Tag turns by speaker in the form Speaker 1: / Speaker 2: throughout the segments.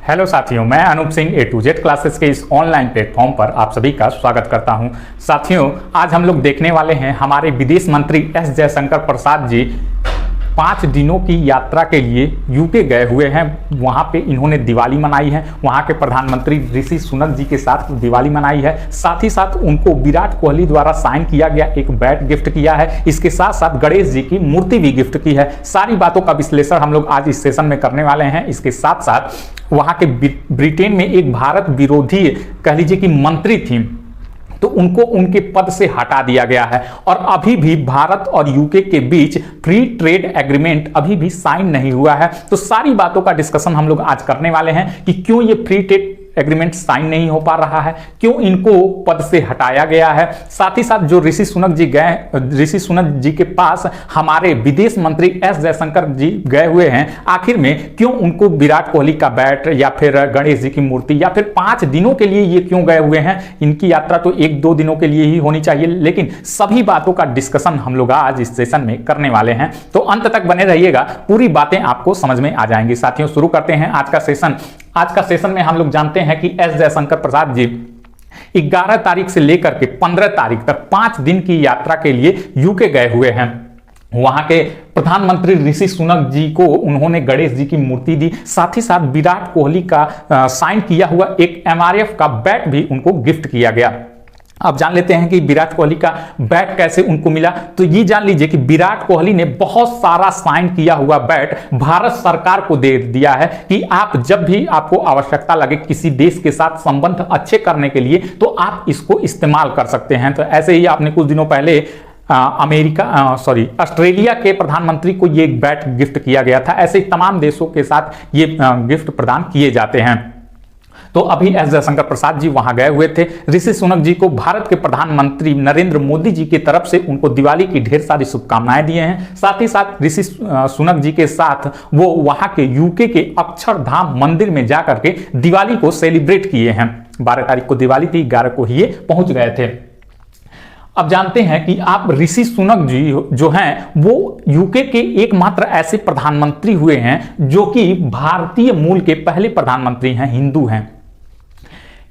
Speaker 1: Hello साथियों, मैं अनूप सिंह ए to Z classes के इस ऑनलाइन प्लेटफॉर्म पर आप सभी का स्वागत करता हूं। साथियों, आज हम लोग देखने वाले हैं हमारे विदेश मंत्री एस जयशंकर प्रसाद जी 5 दिनों की यात्रा के लिए यूके गए हुए हैं। वहां पे इन्होंने दिवाली मनाई है, वहां के प्रधानमंत्री ऋषि सुनक जी के साथ दिवाली मनाई है। साथ ही साथ उनको विराट कोहली द्वारा साइन किया गया एक बैट गिफ्ट किया है। इसके साथ साथ गणेश जी की मूर्ति भी गिफ्ट की है। सारी बातों का विश्लेषण हम लोग आज इस सेशन में करने वाले हैं। इसके साथ साथ वहां के ब्रिटेन में एक भारत विरोधी कह लीजिए कि मंत्री थी, तो उनको उनके पद से हटा दिया गया है। और अभी भी भारत और यूके के बीच फ्री ट्रेड एग्रीमेंट अभी भी साइन नहीं हुआ है। तो सारी बातों का डिस्कशन हम लोग आज करने वाले हैं कि क्यों ये फ्री ट्रेड एग्रीमेंट साइन नहीं हो पा रहा है, क्यों इनको पद से हटाया गया है। साथ ही साथ जो ऋषि सुनक जी के पास हमारे विदेश मंत्री एस जयशंकर जी गए हुए हैं, आखिर में क्यों उनको विराट कोहली का बैट या फिर गणेश जी की मूर्ति या फिर 5 दिनों के लिए ये क्यों गए हुए हैं। इनकी यात्रा तो 1-2 दिनों के लिए ही होनी चाहिए, लेकिन सभी बातों का डिस्कशन हम लोग आज इस सेशन में करने वाले हैं। तो अंत तक बने रहिएगा, पूरी बातें आपको समझ में आ जाएंगी। साथियों, शुरू करते हैं आज का सेशन। आज का सेशन में हम लोग जानते हैं कि एस जयशंकर प्रसाद जी 11 तारीख से लेकर के 15 तारीख तक 5 दिन की यात्रा के लिए यूके गए हुए हैं। वहां के प्रधानमंत्री ऋषि सुनक जी को उन्होंने गणेश जी की मूर्ति दी, साथ ही साथ विराट कोहली का साइन किया हुआ एक MRF का बैट भी उनको गिफ्ट किया गया। अब जान लेते हैं कि विराट कोहली का बैट कैसे उनको मिला। तो ये जान लीजिए कि विराट कोहली ने बहुत सारा साइन किया हुआ बैट भारत सरकार को दे दिया है कि आप जब भी आपको आवश्यकता लगे किसी देश के साथ संबंध अच्छे करने के लिए, तो आप इसको इस्तेमाल कर सकते हैं। तो ऐसे ही आपने कुछ दिनों पहले ऑस्ट्रेलिया के प्रधानमंत्री को ये बैट गिफ्ट किया गया था। ऐसे ही तमाम देशों के साथ ये गिफ्ट प्रदान किए जाते हैं। तो अभी एस जयशंकर प्रसाद जी वहां गए हुए थे। ऋषि सुनक जी को भारत के प्रधानमंत्री नरेंद्र मोदी जी की तरफ से उनको दिवाली की ढेर सारी शुभकामनाएं दिए हैं। साथ ही साथ ऋषि सुनक जी के साथ वो वहां के यूके के अक्षरधाम मंदिर में जाकर के दिवाली को सेलिब्रेट किए हैं। 12 तारीख को दिवाली थी, 11 को ही ये पहुंच गए थे। अब जानते हैं कि आप ऋषि सुनक जी जो हैं वो यूके के एकमात्र ऐसे प्रधानमंत्री हुए हैं जो कि भारतीय मूल के पहले प्रधानमंत्री हैं, हिंदू हैं।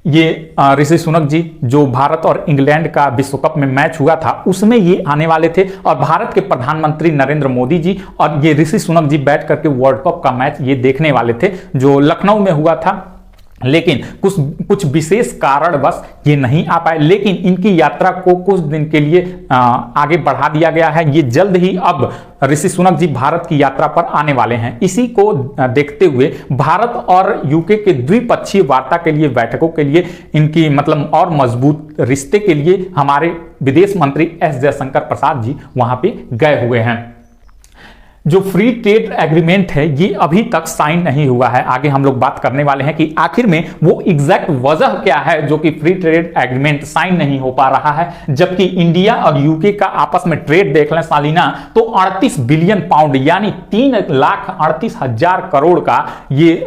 Speaker 1: ये ऋषि सुनक जी जो भारत और इंग्लैंड का विश्व कप में मैच हुआ था उसमें ये आने वाले थे, और भारत के प्रधानमंत्री नरेंद्र मोदी जी और ये ऋषि सुनक जी बैठ करके वर्ल्ड कप का मैच ये देखने वाले थे जो लखनऊ में हुआ था। लेकिन कुछ विशेष कारणवश ये नहीं आ पाए, लेकिन इनकी यात्रा को कुछ दिन के लिए आगे बढ़ा दिया गया है। ये जल्द ही अब ऋषि सुनक जी भारत की यात्रा पर आने वाले हैं। इसी को देखते हुए भारत और यूके के द्विपक्षीय वार्ता के लिए, बैठकों के लिए, इनकी मतलब और मजबूत रिश्ते के लिए हमारे विदेश मंत्री एस जयशंकर प्रसाद जी वहां पे गए हुए हैं। जो फ्री ट्रेड एग्रीमेंट है ये अभी तक साइन नहीं हुआ है। आगे हम लोग बात करने वाले हैं कि आखिर में वो एग्जैक्ट वजह क्या है जो कि फ्री ट्रेड एग्रीमेंट साइन नहीं हो पा रहा है। जबकि इंडिया और यूके का आपस में ट्रेड देख लें सालाना तो 38 बिलियन पाउंड यानी 3,38,000 करोड़ का ये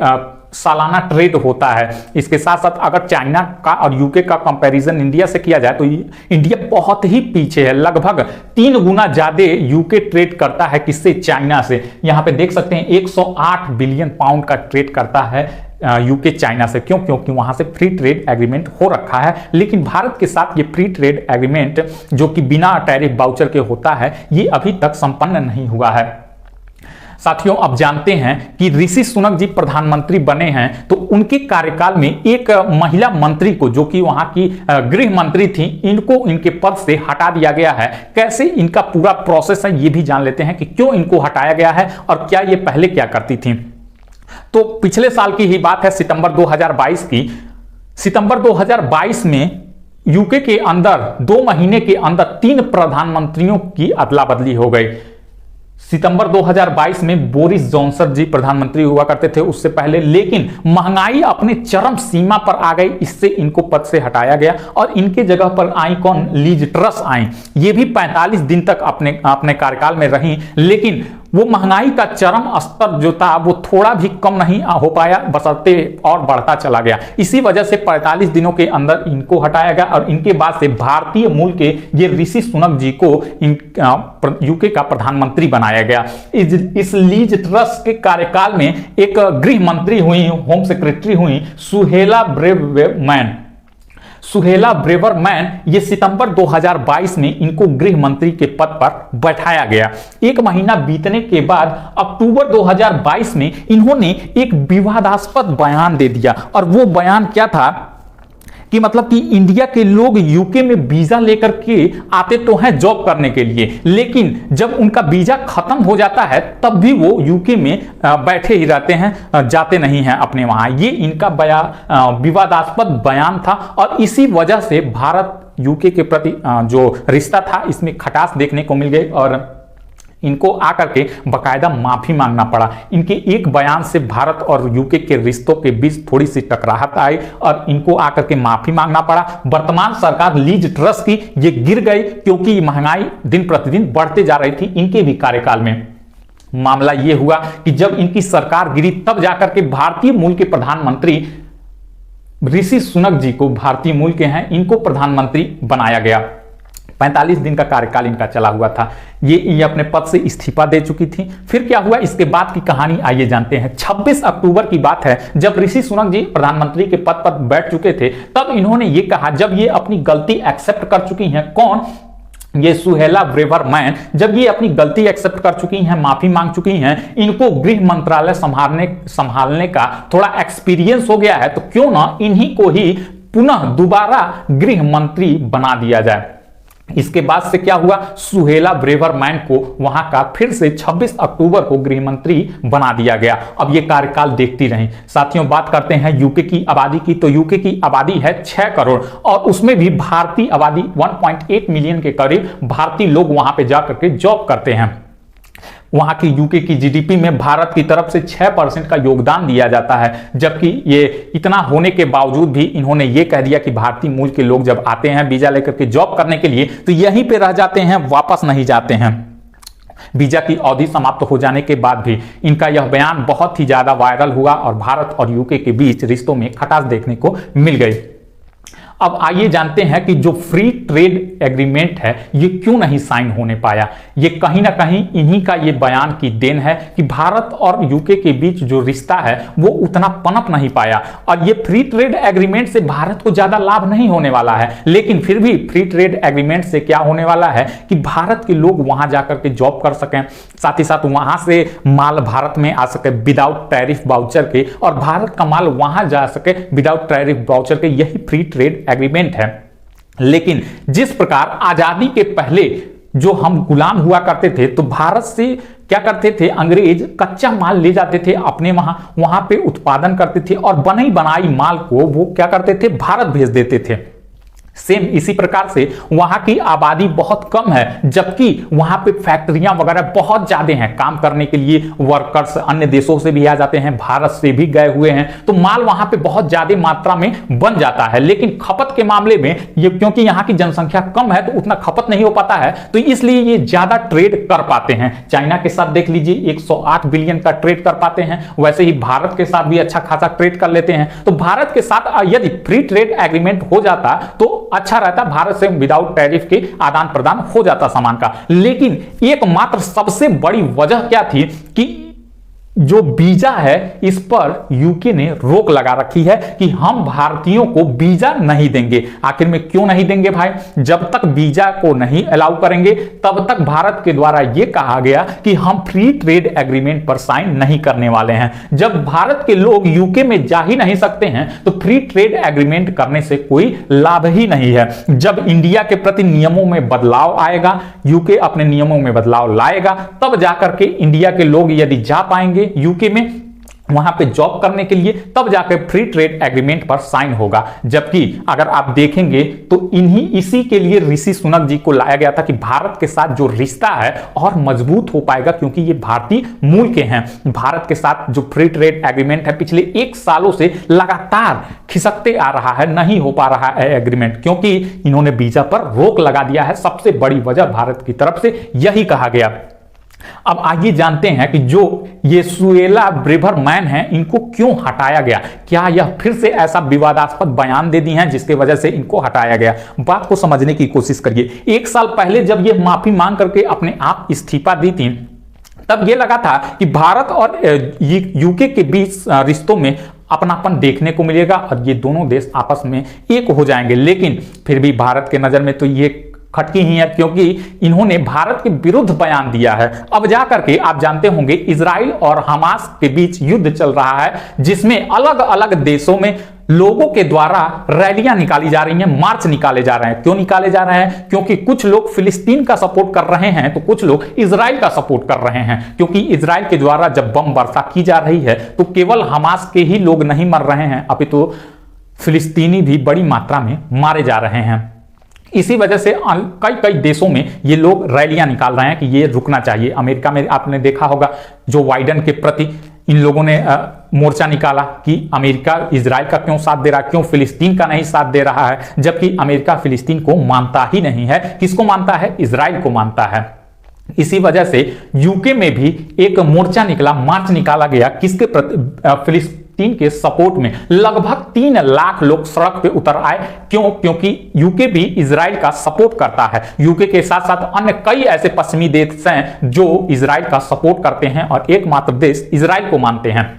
Speaker 1: सालाना ट्रेड होता है। इसके साथ साथ अगर चाइना का और यूके का कंपैरिजन इंडिया से किया जाए तो इंडिया बहुत ही पीछे है। लगभग 3 गुना ज्यादा यूके ट्रेड करता है किससे, चाइना से। यहां पे देख सकते हैं 108 बिलियन पाउंड का ट्रेड करता है यूके चाइना से। क्यों? क्योंकि वहां से फ्री ट्रेड एग्रीमेंट हो रखा है। लेकिन भारत के साथ ये फ्री ट्रेड एग्रीमेंट जो कि बिना टैरिफ वाउचर के होता है ये अभी तक संपन्न नहीं हुआ है। साथियों, अब जानते हैं कि ऋषि सुनक जी प्रधानमंत्री बने हैं तो उनके कार्यकाल में एक महिला मंत्री को जो कि वहां की गृह मंत्री थी, इनको इनके पद से हटा दिया गया है। कैसे इनका पूरा प्रोसेस है ये भी जान लेते हैं कि क्यों इनको हटाया गया है और क्या ये पहले क्या करती थी। तो पिछले साल की ही बात है, सितंबर 2022 की। सितंबर 2022 में यूके के अंदर 2 महीने के अंदर 3 प्रधानमंत्रियों की अदला बदली हो गई। सितंबर 2022 में बोरिस जॉनसन जी प्रधानमंत्री हुआ करते थे उससे पहले, लेकिन महंगाई अपने चरम सीमा पर आ गई, इससे इनको पद से हटाया गया और इनके जगह पर आई कौन, लीज ट्रस आई। ये भी 45 दिन तक अपने कार्यकाल में रही, लेकिन वो महंगाई का चरम स्तर जो था वो थोड़ा भी कम नहीं हो पाया, बशर्ते और बढ़ता चला गया। इसी वजह से 45 दिनों के अंदर इनको हटाया गया और इनके बाद से भारतीय मूल के ये ऋषि सुनक जी को यूके का प्रधानमंत्री बनाया गया। इस लीज ट्रस के कार्यकाल में एक गृह मंत्री हुई, होम सेक्रेटरी हुई सुहेला ब्रेवरमैन। ये सितंबर 2022 में इनको गृह मंत्री के पद पर बैठाया गया। एक महीना बीतने के बाद अक्टूबर 2022 में इन्होंने एक विवादास्पद बयान दे दिया और वो बयान क्या था कि मतलब कि इंडिया के लोग यूके में वीजा लेकर के आते तो हैं जॉब करने के लिए, लेकिन जब उनका वीजा खत्म हो जाता है तब भी वो यूके में बैठे ही रहते हैं, जाते नहीं हैं अपने वहां। ये इनका विवादास्पद बयान था और इसी वजह से भारत यूके के प्रति जो रिश्ता था इसमें खटास देखने को मिल गई और इनको आकर के बकायदा माफी मांगना पड़ा। इनके एक बयान से भारत और यूके के रिश्तों के बीच थोड़ी सी टकराहट आई और इनको आकर के माफी मांगना पड़ा। वर्तमान सरकार लीज ट्रस की ये गिर गई क्योंकि महंगाई दिन प्रतिदिन बढ़ते जा रही थी इनके भी कार्यकाल में। मामला ये हुआ कि जब इनकी सरकार गिरी तब जाकर के भारतीय मूल के प्रधानमंत्री ऋषि सुनक जी को, भारतीय मूल के हैं, इनको प्रधानमंत्री बनाया गया। 45 दिन का कार्यकाल इनका चला हुआ था। ये अपने पद से इस्तीफा दे चुकी थी। फिर क्या हुआ इसके बाद की कहानी आइए जानते हैं। 26 अक्टूबर की बात है, जब ऋषि सुनक जी प्रधानमंत्री के पद पर बैठ चुके थे तब इन्होंने ये कहा, जब ये अपनी गलती एक्सेप्ट कर चुकी हैं, कौन, ये सुहेला ब्रेवरमैन, जब ये अपनी गलती एक्सेप्ट कर चुकी हैं, माफी मांग चुकी हैं, इनको गृह मंत्रालय संभालने का थोड़ा एक्सपीरियंस हो गया है, तो क्यों ना इन्हीं को ही पुनः दोबारा गृह मंत्री बना दिया जाए। इसके बाद से क्या हुआ, सुहेला ब्रेवरमैन को वहां का फिर से 26 अक्टूबर को गृह मंत्री बना दिया गया। अब ये कार्यकाल देखती रही। साथियों, बात करते हैं यूके की आबादी की, तो यूके की आबादी है 6 करोड़ और उसमें भी भारतीय आबादी 1.8 मिलियन के करीब भारतीय लोग वहां पे जाकर के जॉब करते हैं। वहां की यूके की जीडीपी में भारत की तरफ से 6% का योगदान दिया जाता है, जबकि ये इतना होने के बावजूद भी इन्होंने ये कह दिया कि भारतीय मूल के लोग जब आते हैं वीजा लेकर के जॉब करने के लिए तो यहीं पे रह जाते हैं, वापस नहीं जाते हैं। वीजा की अवधि समाप्त हो जाने के बाद भी इनका यह बयान बहुत ही ज्यादा वायरल हुआ और भारत और यूके के बीच रिश्तों में खटास देखने को मिल गई। अब आइए जानते हैं कि जो फ्री ट्रेड एग्रीमेंट है ये क्यों नहीं साइन होने पाया। ये कहीं ना कहीं इन्हीं का ये बयान की देन है कि भारत और यूके के बीच जो रिश्ता है वो उतना पनप नहीं पाया और ये फ्री ट्रेड एग्रीमेंट से भारत को ज्यादा लाभ नहीं होने वाला है, लेकिन फिर भी फ्री ट्रेड एग्रीमेंट से क्या होने वाला है कि भारत के लोग वहां जाकर के जॉब कर सकें, साथ ही साथ वहां से माल भारत में आ सके विदाउट टैरिफ वाउचर के और भारत का माल वहां जा सके विदाउट टैरिफ वाउचर के। यही फ्री ट्रेड एग्रीमेंट है। लेकिन जिस प्रकार आजादी के पहले जो हम गुलाम हुआ करते थे तो भारत से क्या करते थे, अंग्रेज कच्चा माल ले जाते थे अपने वहां पे उत्पादन करते थे और बनी बनाई माल को वो क्या करते थे, भारत भेज देते थे। सेम इसी प्रकार से वहां की आबादी बहुत कम है जबकि वहां पे फैक्ट्रियां वगैरह बहुत ज्यादा हैं, काम करने के लिए वर्कर्स अन्य देशों से भी आ जाते हैं, भारत से भी गए हुए हैं, तो माल वहां पे बहुत ज्यादा मात्रा में बन जाता है। लेकिन खपत के मामले में ये क्योंकि यहाँ की जनसंख्या कम है तो उतना खपत नहीं हो पाता है, तो इसलिए ये ज्यादा ट्रेड कर पाते हैं। चाइना के साथ देख लीजिए 108 बिलियन का ट्रेड कर पाते हैं, वैसे ही भारत के साथ भी अच्छा खासा ट्रेड कर लेते हैं। तो भारत के साथ यदि फ्री ट्रेड एग्रीमेंट हो जाता तो अच्छा रहता, भारत से विदाउट टैरिफ के आदान प्रदान हो जाता सामान का। लेकिन एकमात्र सबसे बड़ी वजह क्या थी कि जो वीजा है इस पर यूके ने रोक लगा रखी है कि हम भारतीयों को वीजा नहीं देंगे। आखिर में क्यों नहीं देंगे भाई, जब तक वीजा को नहीं अलाउ करेंगे तब तक भारत के द्वारा यह कहा गया कि हम फ्री ट्रेड एग्रीमेंट पर साइन नहीं करने वाले हैं। जब भारत के लोग यूके में जा ही नहीं सकते हैं तो फ्री ट्रेड एग्रीमेंट करने से कोई लाभ ही नहीं है। जब इंडिया के प्रति नियमों में बदलाव आएगा, यूके अपने नियमों में बदलाव लाएगा, तब जाकर के इंडिया के लोग यदि जा पाएंगे यूके में वहां पे जॉब करने के लिए, तब जाकर फ्री ट्रेड एग्रीमेंट पर साइन होगा। जबकि अगर आप देखेंगे तो इसी के लिए ऋषि सुनक जी को लाया गया था कि भारत के साथ जो रिश्ता है और मजबूत हो पाएगा क्योंकि ये भारतीय मूल के हैं। भारत के साथ जो फ्री ट्रेड एग्रीमेंट है पिछले 1 सालों से लगातार खिसकते आ रहा है, नहीं हो पा रहा है एग्रीमेंट क्योंकि इन्होंने वीजा पर रोक लगा दिया है। सबसे बड़ी वजह भारत की तरफ से यही कहा गया। अब आइए जानते हैं कि जो ये सुएला ब्रेवरमैन है इनको क्यों हटाया गया। क्या यह फिर से ऐसा विवादास्पद बयान दे दी है जिसके वजह से इनको हटाया गया। बात को समझने की कोशिश करिए। 1 साल पहले जब ये माफी मांग करके अपने आप इस्तीफा दी थी, तब ये लगा था कि भारत और यूके के बीच रिश्तों में अपनापन देखने को मिलेगा और ये दोनों देश आपस में एक हो जाएंगे। लेकिन फिर भी भारत के नजर में तो ये खटकी ही है, क्योंकि इन्होंने भारत के विरुद्ध बयान दिया है। अब जाकर के आप जानते होंगे इजराइल और हमास के बीच युद्ध चल रहा है, जिसमें अलग अलग देशों में लोगों के द्वारा रैलियां निकाली जा रही हैं, मार्च निकाले जा रहे हैं। क्यों निकाले जा रहे हैं? क्योंकि कुछ लोग फिलिस्तीन का सपोर्ट कर रहे हैं तो कुछ लोग इजराइल का सपोर्ट कर रहे हैं। क्योंकि इजराइल के द्वारा जब बम वर्षा की जा रही है तो केवल हमास के ही लोग नहीं मर रहे हैं, अपितु फिलिस्तीनी भी बड़ी मात्रा में मारे जा रहे हैं। इसी वजह से कई देशों में ये लोग रैलियां निकाल रहे हैं कि ये रुकना चाहिए। अमेरिका में आपने देखा होगा जो बाइडेन के प्रति इन लोगों ने मोर्चा निकाला कि अमेरिका इजराइल का क्यों साथ दे रहा है, क्यों फिलिस्तीन का नहीं साथ दे रहा है, जबकि अमेरिका फिलिस्तीन को मानता ही नहीं है। किसको मानता है? इजराइल को मानता है। इसी वजह से यूके में भी एक मोर्चा निकला, मार्च निकाला गया किसके प्रति? फिलिस्तीन के सपोर्ट में। लगभग 3 लाख लोग सड़क पे उतर आए। क्यों? क्योंकि यूके भी इजराइल का सपोर्ट करता है। यूके के साथ साथ अन्य कई ऐसे पश्चिमी देश हैं जो इजराइल का सपोर्ट करते हैं और एकमात्र देश इजराइल को मानते हैं।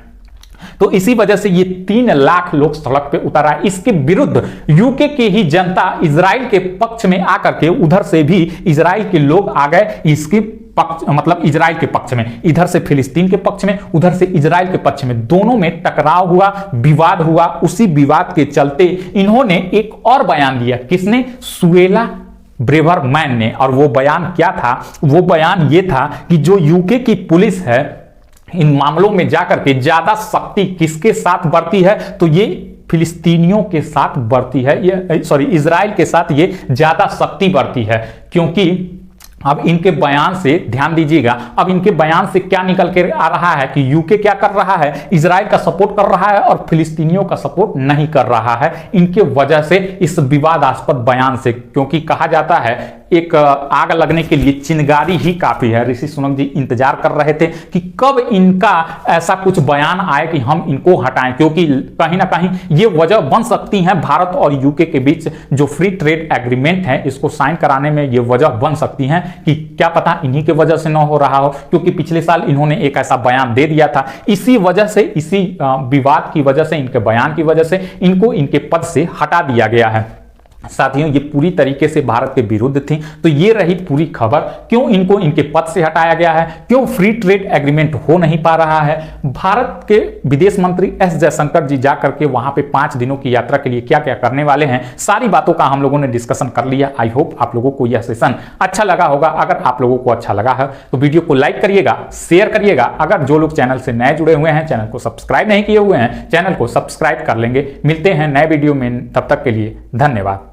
Speaker 1: तो इसी वजह से ये 3 लाख लोग सड़क पे उतर आए। इसके विरुद्ध यूके की ही जनता इजराइल के पक्ष में आकर के उधर से भी इजराइल के लोग आ गए इसके पक्ष, मतलब इजराइल के पक्ष में। इधर से फिलिस्तीन के पक्ष में, उधर से इजराइल के पक्ष में, दोनों में टकराव हुआ, विवाद हुआ। उसी विवाद के चलते इन्होंने एक और बयान दिया। किसने? सुएला ब्रेवरमैन ने। और वो बयान क्या था? वो बयान ये था कि जो यूके की पुलिस है इन मामलों में जाकर के ज्यादा सख्ती किसके साथ बरती है? तो ये फिलिस्तीनियों के साथ बरती है, ये सॉरी इजराइल के साथ ये ज्यादा सख्ती बरती है। क्योंकि अब इनके बयान से ध्यान दीजिएगा, अब इनके बयान से क्या निकल के आ रहा है कि यूके क्या कर रहा है? इजराइल का सपोर्ट कर रहा है और फिलिस्तीनियों का सपोर्ट नहीं कर रहा है। इनके वजह से इस विवादास्पद बयान से, क्योंकि कहा जाता है एक आग लगने के लिए चिंगारी ही काफी है। ऋषि सुनक जी इंतजार कर रहे थे कि कब इनका ऐसा कुछ बयान आए कि हम इनको हटाएं, क्योंकि कहीं ना कहीं ये वजह बन सकती है भारत और यूके के बीच जो फ्री ट्रेड एग्रीमेंट है इसको साइन कराने में ये वजह बन सकती है कि क्या पता इन्हीं की वजह से ना हो रहा हो। क्योंकि पिछले साल इन्होंने एक ऐसा बयान दे दिया था। इसी वजह से, इसी विवाद की वजह से, इनके बयान की वजह से इनको इनके पद से हटा दिया गया है। साथियों, ये पूरी तरीके से भारत के विरुद्ध थी। तो ये रही पूरी खबर। क्यों इनको इनके पद से हटाया गया है? क्यों फ्री ट्रेड एग्रीमेंट हो नहीं पा रहा है? भारत के विदेश मंत्री एस जयशंकर जी जाकर के वहां पे 5 दिनों की यात्रा के लिए क्या क्या करने वाले हैं, सारी बातों का हम लोगों ने डिस्कशन कर लिया। आई होप आप लोगों को यह सेशन अच्छा लगा होगा। अगर आप लोगों को अच्छा लगा है तो वीडियो को लाइक करिएगा, शेयर करिएगा। अगर जो लोग चैनल से नए जुड़े हुए हैं, चैनल को सब्सक्राइब नहीं किए हुए हैं, चैनल को सब्सक्राइब कर लेंगे। मिलते हैं नए वीडियो में, तब तक के लिए धन्यवाद।